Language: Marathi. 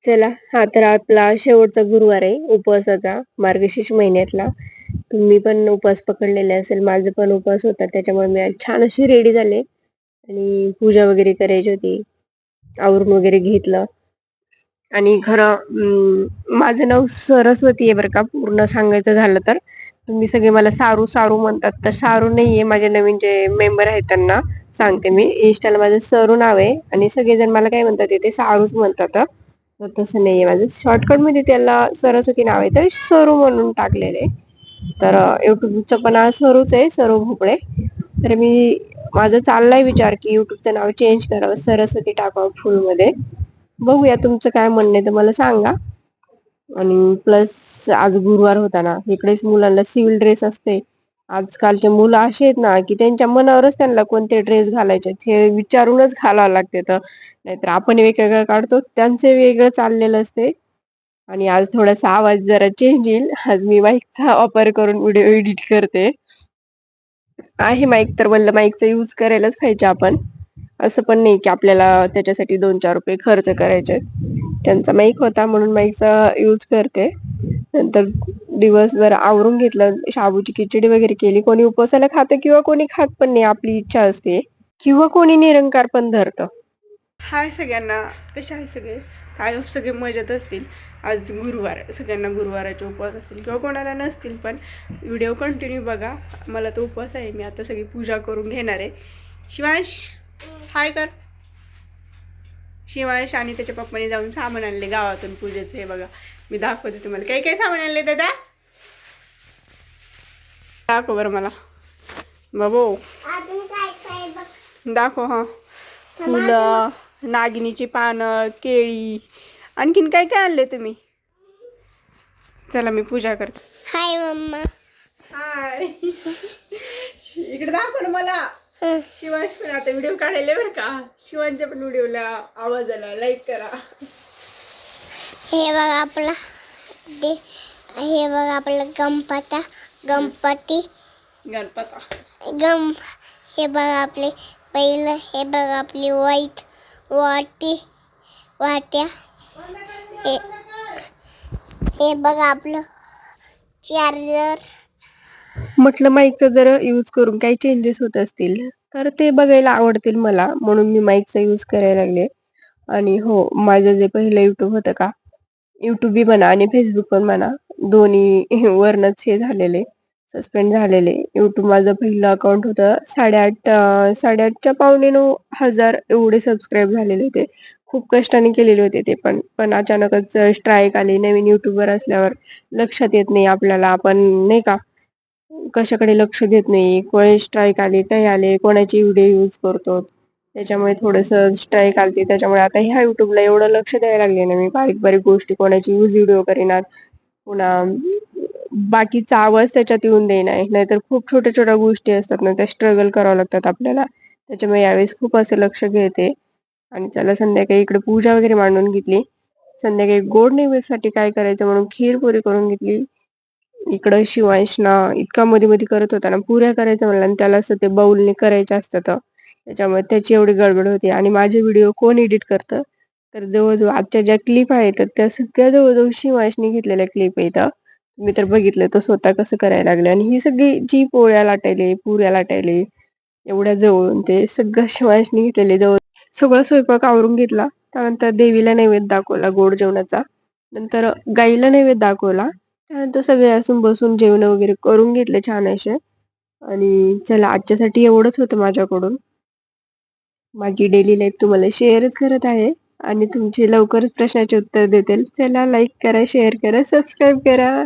चला, हा तर आपला शेवटचा गुरुवार आहे उपवासाचा, मार्गशीर्ष महिन्यातला. तुम्ही पण उपवास पकडलेले असेल. माझा पण उपवास होता. त्याच्यामुळे मी आज छान अशी रेडी झाले आणि पूजा वगैरे करायची होती. आवरून वगैरे घेतलं आणि खरं माझं नाव सरस्वती आहे बरं का, पूर्ण सांगायचं झालं तर. तुम्ही सगळे मला सारू सारू म्हणतात, तर सारू नाहीये. माझे नवीन जे मेंबर आहेत त्यांना सांगते मी. इन्स्टाला माझं सरू नाव आहे आणि सगळेजण मला काय म्हणतात ते सारूच म्हणतात. तर तसं नाहीये माझं. शॉर्टकट मध्ये त्याला सरस्वती नाव आहे, तर सरू म्हणून टाकलेले. तर युट्यूबचं पण नाव सरूच आहे, सरू भोपळे. तर माझा चाललाय विचार की युट्यूबचं नाव चेंज करावं, सरस्वती टाकावं फुल मध्ये. बघूया तुमचं काय म्हणणं आहे तर मला सांगा. आणि प्लस आज गुरुवार होता ना, इकडेच मुलांना सिव्हिल ड्रेस असते. आजकालचे मुलं असे आहेत ना की त्यांच्या मनावरच त्यांना कोणते ड्रेस घालायचे हे विचारूनच घालावं लागते. तर नाहीतर आपण वेगवेगळं काढतो, त्यांचे वेगळं चाललेलं असते. आणि आज थोडासा आवाज जरा चेंज येईल. आज मी माईकचा वापर करून व्हिडिओ एडिट करते. आहे माईक, तर म्हणलं माईकचा यूज करायलाच पाहिजे आपण. असं पण नाही की आपल्याला त्याच्यासाठी 2-4 रुपये खर्च करायचे. त्यांचा माईक होता म्हणून माईकचा यूज करते. नंतर दिवसभर आवरून घेतलं, शाबूची खिचडी वगैरे केली. कोणी उपवासाला खातं किंवा कोणी खात पण नाही, आपली इच्छा असते. किंवा कोणी निरंकार पण धरतं. हाय सगळ्यांना, कसे आहे सगळे? काय सगळे मजेत असतील. आज गुरुवार, सगळ्यांना गुरुवाराचे उपवास असतील किंवा कोणाला नसतील, पण व्हिडिओ कंटिन्यू बघा. मला तो उपवास आहे. मी आता सगळी पूजा करून घेणार आहे. शिवांश हाय कर. शिवांश आणि त्याच्या पप्पाने जाऊन सामान आणले गावातून पूजेचं. हे बघा, मी दाखवते तुम्हाला. काही काही सामान आणले दादा, दाखव बरं मला बाबू, दाखव. हा, फुलं, नागिनीची पानं, केळी, आणखीन काय काय आणले तुम्ही? चला मी पूजा करते. हाय मम्मा. हाय. इकडे दाखव ना मला. शिवांश पण आता व्हिडिओ काढायला बरं का. शिवांच्या पण व्हिडिओला आवाजाला लाईक करा. हे बघा आपला हे बघा आपला गणपती. हे बघा आपले पहिलं. हे बघा आपली वाट्या. हे बघा आपलं चार्जर. म्हटलं माईकचा जर यूज करून काही चेंजेस होत असतील तर ते बघायला आवडतील मला, म्हणून मी माईकचा यूज करायला लागले. आणि हो, माझं जे पहिलं युट्यूब होतं का, युट्यूब बी म्हणा आणि फेसबुक पण म्हणा, दोन्ही वरनच हे झालेले, सस्पेंड झालेले. युट्यूब माझं पहिलं अकाउंट होतं. 8.5च्या 9.5 हजार एवढे सबस्क्राईब झालेले होते. खूप कष्टाने केलेले होते ते पण. पण अचानकच स्ट्राईक आली. नवीन युट्यूबर असल्यावर लक्षात येत नाही आपल्याला, आपण नाही का कशाकडे लक्ष देत नाही. कोणी स्ट्राईक आली, काही आले, कोणाची व्हिडिओ यूज करतो, त्याच्यामुळे थोडस स्ट्राईक आलती. त्याच्यामुळे आता ह्या युट्यूबला एवढं लक्ष द्यायला लागले ना मी, बारीक बारीक गोष्टी, कोणाची यूज व्हिडिओ करीनात, पुन्हा बाकीचा आवाज त्याच्यात येऊन देणार. नाहीतर खूप छोट्या छोट्या गोष्टी असतात ना, त्या स्ट्रगल करावं लागतात आपल्याला. त्याच्यामुळे यावेळेस खूप असं लक्ष घेते. आणि चला, संध्याकाळी इकडे पूजा वगैरे मांडून घेतली. संध्याकाळी गोड नैवेद्यासाठी काय करायचं म्हणून खीर पुरी करून घेतली. इकडं शिवांश ना इतका मध्ये मध्ये करत होता ना, पुऱ्या करायचं म्हणलं आणि त्याला असं ते बाउलने करायचं असतं, त्याच्यामुळे त्याची एवढी गडबड होती. आणि माझे व्हिडिओ कोण एडिट करतं, तर जवळजवळ आजच्या ज्या क्लिप आहेत त्या सगळ्या जवळजवळ शिवांशने घेतलेल्या क्लिप आहेत. मी तर बघितलं तो स्वतः कसं करायला लागले. आणि ही सगळी जी पोळ्या लाटायले, पुऱ्या लाटायले, एवढ्या जवळून ते सगळं शिवांशने घेतलेले. जवळ सगळं स्वयंपाक आवरून घेतला. त्यानंतर देवीला नैवेद्य दाखवला गोड जेवणाचा. नंतर गाईला नैवेद्य दाखवला. त्यानंतर सगळे असून बसून जेवण वगैरे करून घेतले छान असे. आणि चला, आजच्यासाठी एवढंच होतं माझ्याकडून. माझी डेली लाईफ तुम्हाला शेअरच करत आहे आणि तुमचे लवकरच प्रश्नाचे उत्तर देतील. चला, लाईक करा, शेअर करा, सबस्क्राईब करा.